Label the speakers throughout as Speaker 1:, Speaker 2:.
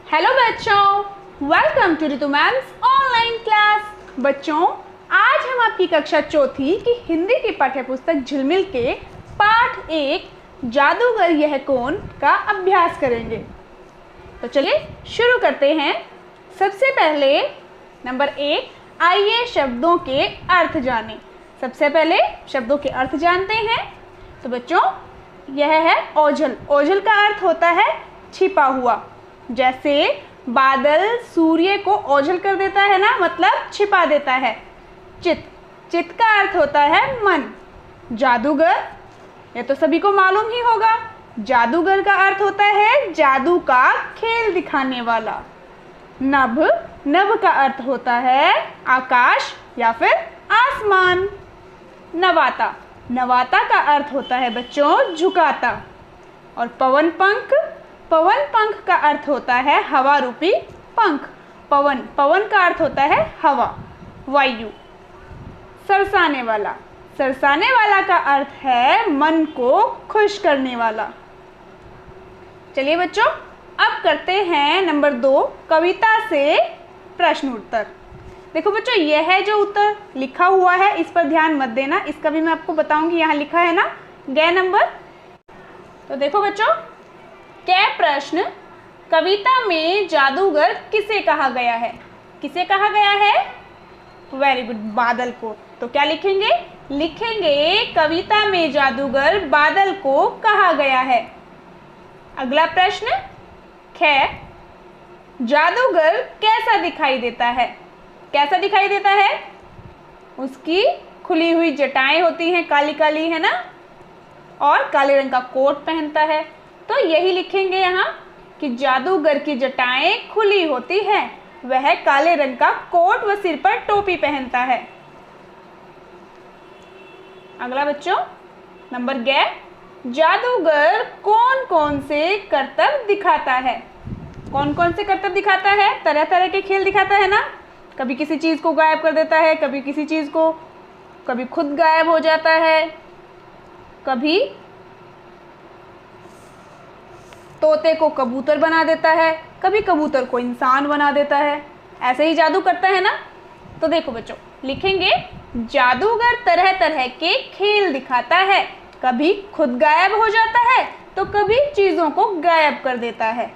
Speaker 1: Hello बच्चों, welcome to Ritu ma'am's online class. बच्चों, आज हम आपकी कक्षा चौथी की हिंदी की पाठ्यपुस्तक झिलमिल के पाठ 1 जादूगर यह कौन का अभ्यास करेंगे। तो चलिए शुरू करते हैं। सबसे पहले नंबर 1, आइए शब्दों के अर्थ जानें। सबसे पहले शब्दों के अर्थ जानते हैं। तो बच्चों, यह है ओझल। ओझल का अर्थ होता है छिपा हुआ। जैसे बादल सूर्य को ओझल कर देता है ना, मतलब छिपा देता है। चित, चित का अर्थ होता है मन। जादूगर, ये तो सभी को मालूम ही होगा। जादूगर का अर्थ होता है जादू का खेल दिखाने वाला। नभ, नभ का अर्थ होता है आकाश या फिर आसमान। नवाता, नवाता का अर्थ होता है बच्चों झुकाता। और पवन पंख, पवन पंख का अर्थ होता है हवा रूपी पंख। पवन, पवन का अर्थ होता है हवा, वायु। सरसाने वाला, सरसाने वाला का अर्थ है मन को खुश करने वाला। चलिए बच्चों, अब करते हैं नंबर 2, कविता से प्रश्न उत्तर। देखो बच्चों, यह है जो उत्तर लिखा हुआ है, इस पर ध्यान मत देना। इसका भी मैं आपको बताऊंगी। यहाँ लिखा है ना ग नंबर। तो देखो बच्चों, क्या प्रश्न, कविता में जादूगर किसे कहा गया है? किसे कहा गया है? वेरी गुड, बादल को। तो क्या लिखेंगे? लिखेंगे कविता में जादूगर बादल को कहा गया है। अगला प्रश्न, ख, जादूगर कैसा दिखाई देता है? कैसा दिखाई देता है? उसकी खुली हुई जटाएं होती हैं, काली काली, है ना, और काले रंग का कोट पहनता है। तो यही लिखेंगे यहाँ कि जादूगर की जटाएं खुली होती हैं, वह काले रंग का कोट व सिर पर टोपी पहनता है। अगला बच्चों, नंबर ग, जादूगर कौन कौन से करतब दिखाता है? कौन कौन से करतब दिखाता है? तरह तरह के खेल दिखाता है ना। कभी किसी चीज को गायब कर देता है, कभी किसी चीज को, कभी खुद गायब हो जाता है, कभी तोते को कबूतर बना देता है, कभी कबूतर को इंसान बना देता है। ऐसे ही जादू करता है ना। तो देखो बच्चों, लिखेंगे जादूगर तरह तरह के खेल दिखाता है। कभी खुद गायब हो जाता है तो कभी चीज़ों को गायब कर देता है।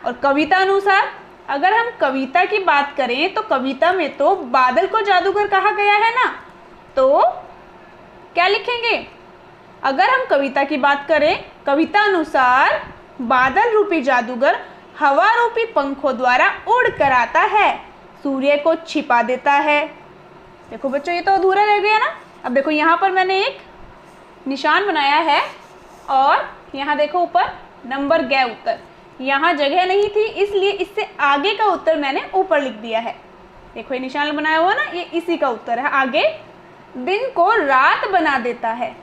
Speaker 1: और कविता अनुसार, अगर हम कविता की बात करें तो कविता में तो बादल को जादूगर कहा गया है ना। तो क्या लिखेंगे? अगर हम कविता की बात करें, कविता अनुसार बादल रूपी जादूगर हवा रूपी पंखों द्वारा उड़ कर आता है, सूर्य को छिपा देता है। देखो बच्चों, ये तो अधूरा रह गया ना। अब देखो, यहाँ पर मैंने एक निशान बनाया है और यहाँ देखो ऊपर नंबर ग उत्तर। यहाँ जगह नहीं थी, इसलिए इससे आगे का उत्तर मैंने ऊपर लिख दिया है। देखो ये निशान बनाया हुआ ना, ये इसी का उत्तर है। आगे, दिन को रात बना देता है,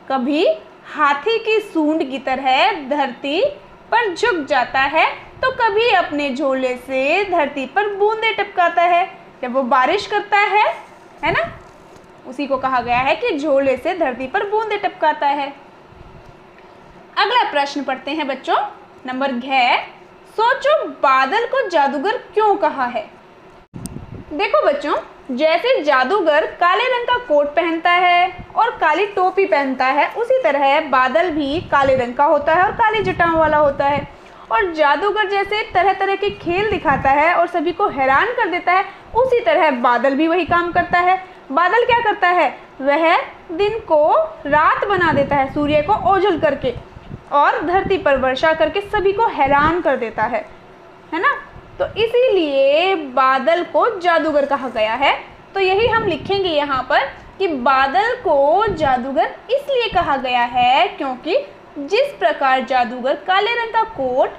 Speaker 1: कभी हाथी की सूंड की तरह धरती पर झुक जाता है, तो कभी अपने झोले से धरती पर बूंदे टपकाता है। जब वो बारिश करता है ना, उसी को कहा गया है कि झोले से धरती पर बूंदे टपकाता है। अगला प्रश्न पढ़ते हैं बच्चों, नंबर घ, सोचो बादल को जादूगर क्यों कहा है? देखो बच्चों, जैसे जादूगर काले रंग का कोट पहनता है और काली टोपी पहनता है, उसी तरह बादल भी काले रंग का होता है और काली जटाओं वाला होता है। और जादूगर जैसे तरह तरह के खेल दिखाता है और सभी को हैरान कर देता है, उसी तरह बादल भी वही काम करता है। बादल क्या करता है? वह दिन को रात बना देता है, सूर्य को ओझल करके, और धरती पर वर्षा करके सभी को हैरान कर देता है ना। तो इसीलिए बादल को जादूगर कहा गया है। तो यही हम लिखेंगे यहाँ पर कि बादल को जादूगर इसलिए कहा गया है क्योंकि जिस प्रकार जादूगर काले रंग का कोट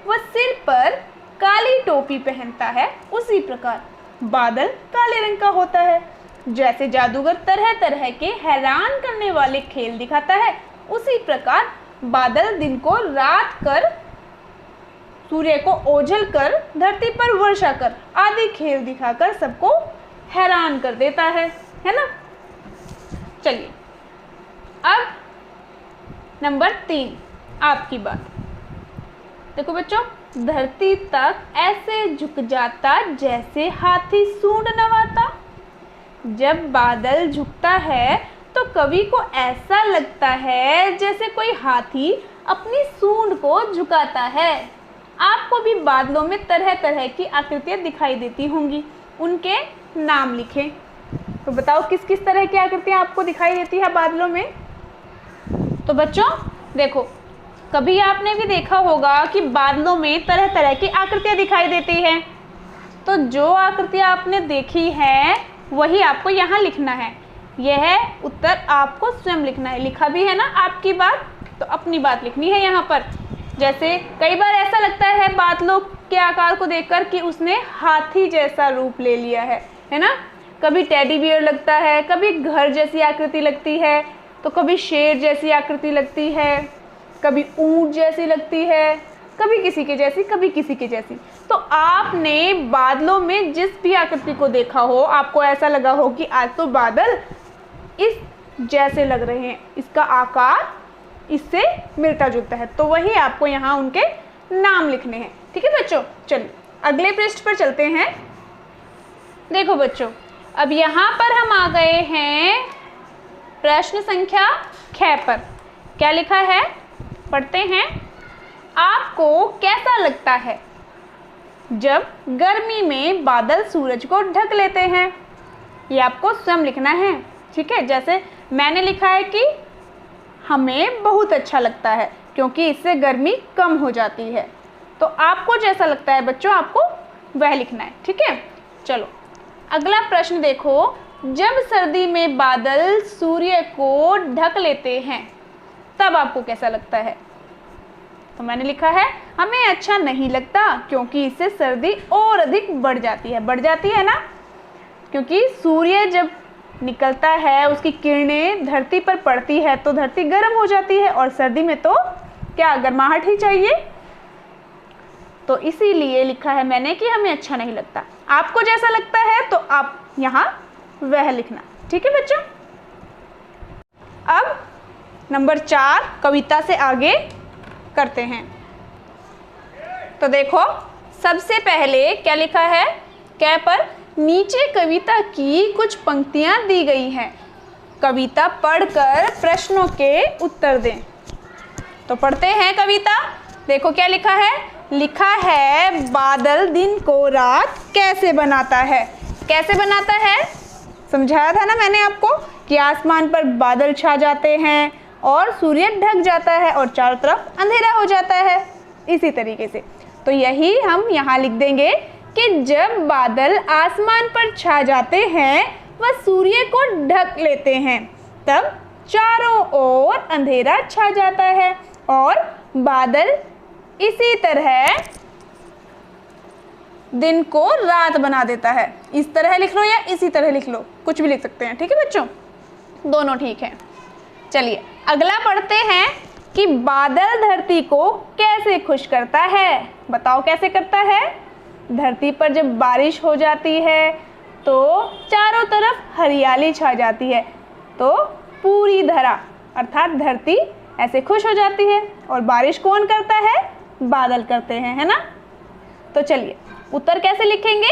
Speaker 1: व सिर पर काली टोपी पहनता है, उसी प्रकार बादल काले रंग का होता है। जैसे जादूगर तरह तरह के हैरान करने वाले खेल दिखाता है, उसी प्रकार बादल दिन को रात कर, सूर्य को ओझल कर, धरती पर वर्षा कर आदि खेल दिखाकर सबको हैरान कर देता है ना। चलिए, अब नंबर 3, आपकी बात। देखो बच्चों, धरती तक ऐसे झुक जाता जैसे हाथी सूंड नवाता। जब बादल झुकता है तो कवि को ऐसा लगता है जैसे कोई हाथी अपनी सूंड को झुकाता है। आपको भी बादलों में तरह तरह की आकृतियाँ दिखाई देती होंगी, उनके नाम लिखें। तो बताओ किस किस तरह की आकृतियाँ आपको दिखाई देती है बादलों में। तो बच्चों देखो, कभी आपने भी देखा होगा कि बादलों में तरह तरह की आकृतियाँ दिखाई देती हैं। तो जो आकृतियाँ आपने देखी हैं वही आपको यहाँ लिखना है। यह उत्तर आपको स्वयं लिखना है। लिखा भी है ना आपकी बात, तो अपनी बात लिखनी है यहाँ पर। जैसे कई बार ऐसा लगता है बादलों के आकार को देखकर कि उसने हाथी जैसा रूप ले लिया है ना। कभी टेडी बियर लगता है, कभी घर जैसी आकृति लगती है, तो कभी शेर जैसी आकृति लगती है, कभी ऊंट जैसी लगती है, कभी किसी के जैसी, कभी किसी के जैसी। तो आपने बादलों में जिस भी आकृति को देखा हो, आपको ऐसा लगा हो कि आज तो बादल इस जैसे लग रहे हैं, इसका आकार इससे मिलता जुलता है, तो वही आपको यहाँ उनके नाम लिखने हैं। ठीक है बच्चों, चलिए अगले पृष्ठ पर चलते हैं। देखो बच्चों, अब यहाँ पर हम आ गए हैं प्रश्न संख्या 6 पर। क्या लिखा है पढ़ते हैं। आपको कैसा लगता है जब गर्मी में बादल सूरज को ढक लेते हैं। ये आपको स्वयं लिखना है। ठीक है, जैसे मैंने लिखा है कि हमें बहुत अच्छा लगता है क्योंकि इससे गर्मी कम हो जाती है। तो आपको जैसा लगता है बच्चों, आपको वह लिखना है। ठीक है, चलो अगला प्रश्न देखो। जब सर्दी में बादल सूर्य को ढक लेते हैं तब आपको कैसा लगता है। तो मैंने लिखा है हमें अच्छा नहीं लगता क्योंकि इससे सर्दी और अधिक बढ़ जाती है ना, क्योंकि सूर्य जब निकलता है उसकी किरणें धरती पर पड़ती है तो धरती गर्म हो जाती है, और सर्दी में तो क्या गर्माहट ही चाहिए। तो इसीलिए लिखा है मैंने कि हमें अच्छा नहीं लगता। आपको जैसा लगता है तो आप यहाँ वह लिखना। ठीक है बच्चों, अब नंबर 4 कविता से आगे करते हैं। तो देखो सबसे पहले क्या लिखा है, क्या पर नीचे कविता की कुछ पंक्तियां दी गई हैं। कविता पढ़कर प्रश्नों के उत्तर दें। तो पढ़ते हैं कविता। देखो क्या लिखा है। लिखा है बादल दिन को रात कैसे बनाता है। कैसे बनाता है समझाया था ना मैंने आपको कि आसमान पर बादल छा जाते हैं और सूर्य ढक जाता है और चारों तरफ अंधेरा हो जाता है, इसी तरीके से। तो यही हम यहाँ लिख देंगे कि जब बादल आसमान पर छा जाते हैं व सूर्य को ढक लेते हैं तब चारों ओर अंधेरा छा जाता है और बादल इसी तरह दिन को रात बना देता है। इस तरह लिख लो या इसी तरह लिख लो, कुछ भी लिख सकते हैं। ठीक है बच्चों, दोनों ठीक है। चलिए अगला पढ़ते हैं कि बादल धरती को कैसे खुश करता है। बताओ कैसे करता है। धरती पर जब बारिश हो जाती है तो चारों तरफ हरियाली छा जाती है, तो पूरी धरा अर्थात धरती ऐसे खुश हो जाती है। और बारिश कौन करता है, बादल करते हैं, है ना। तो चलिए उत्तर कैसे लिखेंगे।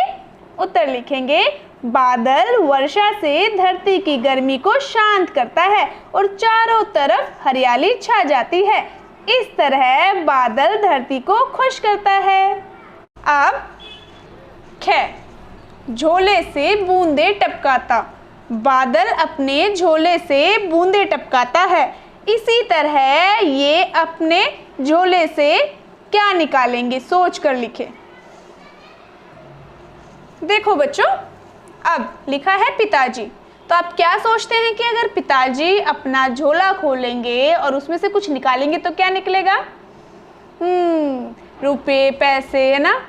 Speaker 1: उत्तर लिखेंगे बादल वर्षा से धरती की गर्मी को शांत करता है और चारों तरफ हरियाली छा जाती है। इस तरह बादल धरती को खुश करता है। अब झोले से बूंदे टपकाता। बादल अपने झोले से बूंदे टपकाता है। इसी तरह ये अपने झोले से क्या निकालेंगे, सोच कर लिखे। देखो बच्चों, अब लिखा है पिताजी। तो आप क्या सोचते हैं कि अगर पिताजी अपना झोला खोलेंगे और उसमें से कुछ निकालेंगे तो क्या निकलेगा। रुपए, पैसे, है ना,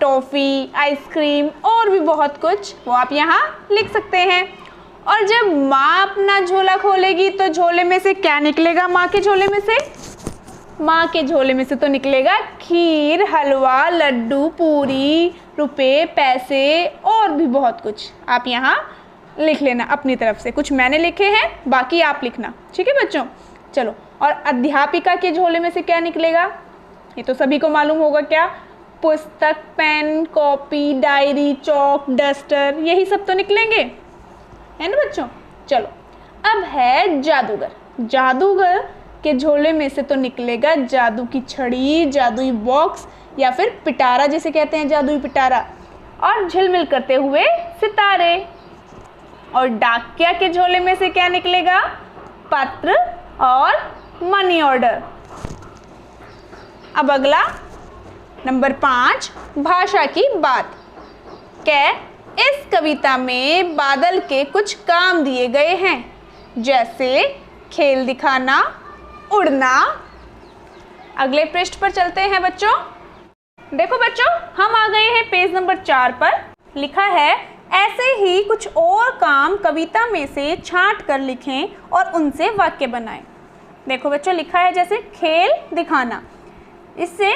Speaker 1: टॉफ़ी, आइसक्रीम और भी बहुत कुछ, वो आप यहाँ लिख सकते हैं। और जब माँ अपना झोला खोलेगी तो झोले में से क्या निकलेगा। माँ के झोले में से, माँ के झोले में से तो निकलेगा खीर, हलवा, लड्डू, पूरी, रुपए, पैसे और भी बहुत कुछ। आप यहाँ लिख लेना अपनी तरफ से। कुछ मैंने लिखे हैं, बाकी आप लिखना। ठीक है बच्चों। चलो, और अध्यापिका के झोले में से क्या निकलेगा। ये तो सभी को मालूम होगा। क्या? पुस्तक, पेन, कॉपी, डायरी, चौक, डस्टर, यही सब तो निकलेंगे, है ना बच्चों। चलो अब है जादूगर। जादूगर के झोले में से तो निकलेगा जादू की छड़ी, जादुई बॉक्स या फिर पिटारा जिसे कहते हैं, जादुई पिटारा, और झिलमिल करते हुए सितारे। और डाकिया के झोले में से क्या निकलेगा? पत्र और मनी ऑर्डर। अब अगला नंबर 5, भाषा की बात। इस कविता में बादल के कुछ काम दिए गए हैं, जैसे खेल दिखाना, उड़ना। अगले पृष्ठ पर चलते हैं बच्चों। देखो बच्चों, हम आ गए हैं पेज नंबर 4 पर। लिखा है, ऐसे ही कुछ और काम कविता में से छांट कर लिखें और उनसे वाक्य बनाएं। देखो बच्चों, लिखा है जैसे खेल दिखाना, इससे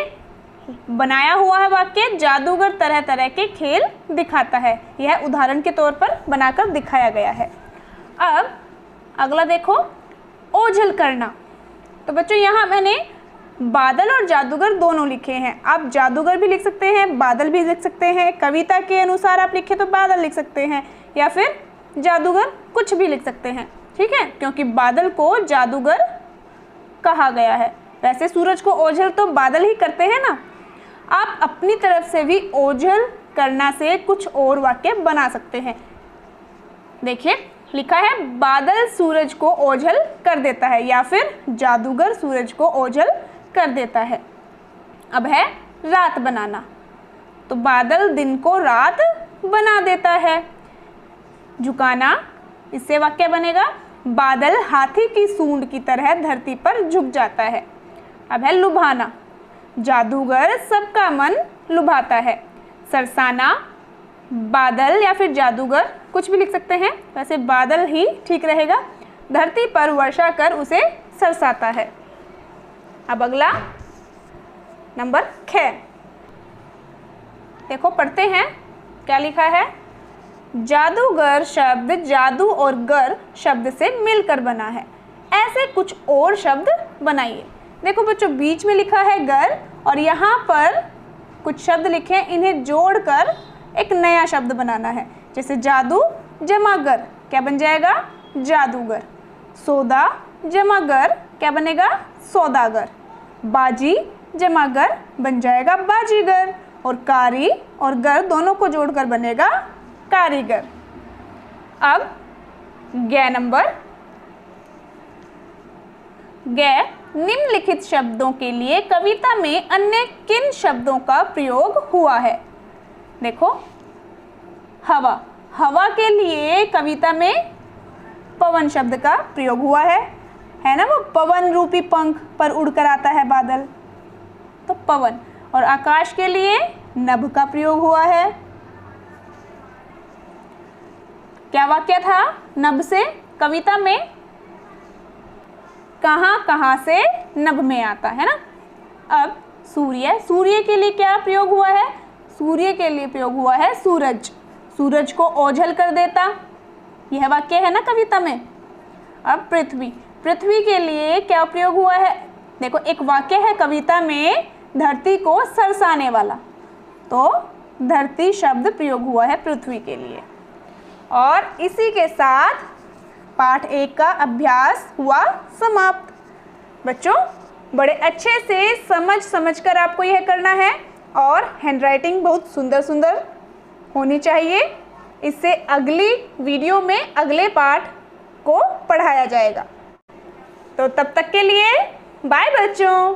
Speaker 1: बनाया हुआ है वाक्य, जादूगर तरह तरह के खेल दिखाता है। यह उदाहरण के तौर पर बनाकर दिखाया गया है। अब अगला देखो, ओझल करना। तो बच्चों यहाँ मैंने बादल और जादूगर दोनों लिखे हैं। आप जादूगर भी लिख सकते हैं, बादल भी लिख सकते हैं। कविता के अनुसार आप लिखे तो बादल लिख सकते हैं या फिर जादूगर, कुछ भी लिख सकते हैं, ठीक है, क्योंकि बादल को जादूगर कहा गया है। वैसे सूरज को ओझल तो बादल ही करते हैं ना। आप अपनी तरफ से भी ओझल करना से कुछ और वाक्य बना सकते हैं। देखिए लिखा है, बादल सूरज को ओझल कर देता है, या फिर जादूगर सूरज को ओझल कर देता है। अब है रात बनाना। तो बादल दिन को रात बना देता है। झुकाना, इससे वाक्य बनेगा, बादल हाथी की सूंड की तरह धरती पर झुक जाता है। अब है लुभाना। जादूगर सबका मन लुभाता है। सरसाना, बादल या फिर जादूगर, कुछ भी लिख सकते हैं, वैसे बादल ही ठीक रहेगा, धरती पर वर्षा कर उसे सरसाता है। अब अगला नंबर 6। देखो पढ़ते हैं क्या लिखा है। जादूगर शब्द जादू और गर शब्द से मिलकर बना है। ऐसे कुछ और शब्द बनाइए। देखो बच्चों, बीच में लिखा है गर और यहाँ पर कुछ शब्द लिखे हैं, इन्हें जोड़कर एक नया शब्द बनाना है। जैसे जादू जमा गर, क्या बन जाएगा? जादूगर। सौदा जमा गर, क्या बनेगा? सौदागर। बाजी जमा गर बन जाएगा बाजीगर। और कारी और गर दोनों को जोड़कर बनेगा कारीगर। अब ग नंबर, निम्नलिखित शब्दों के लिए कविता में अन्य किन शब्दों का प्रयोग हुआ है? देखो, हवा। हवा के लिए कविता में पवन शब्द का प्रयोग हुआ है ना, वो पवन रूपी पंख पर उड़कर आता है बादल, तो पवन। और आकाश के लिए नभ का प्रयोग हुआ है। क्या वाक्य था नभ से? कविता में कहाँ कहाँ से नभ में आता है ना। अब सूर्य, सूर्य के लिए क्या प्रयोग हुआ है? सूर्य के लिए प्रयोग हुआ है सूरज। सूरज को ओझल कर देता, यह वाक्य है ना कविता में। अब पृथ्वी, पृथ्वी के लिए क्या प्रयोग हुआ है? देखो एक वाक्य है कविता में, धरती को सरसाने वाला, तो धरती शब्द प्रयोग हुआ है पृथ्वी के लिए। और इसी के साथ पाठ 1 का अभ्यास हुआ समाप्त। बच्चों बड़े अच्छे से समझ कर आपको यह करना है, और हैंडराइटिंग बहुत सुंदर सुंदर होनी चाहिए। इससे अगली वीडियो में अगले पाठ को पढ़ाया जाएगा। तो तब तक के लिए बाय बच्चों।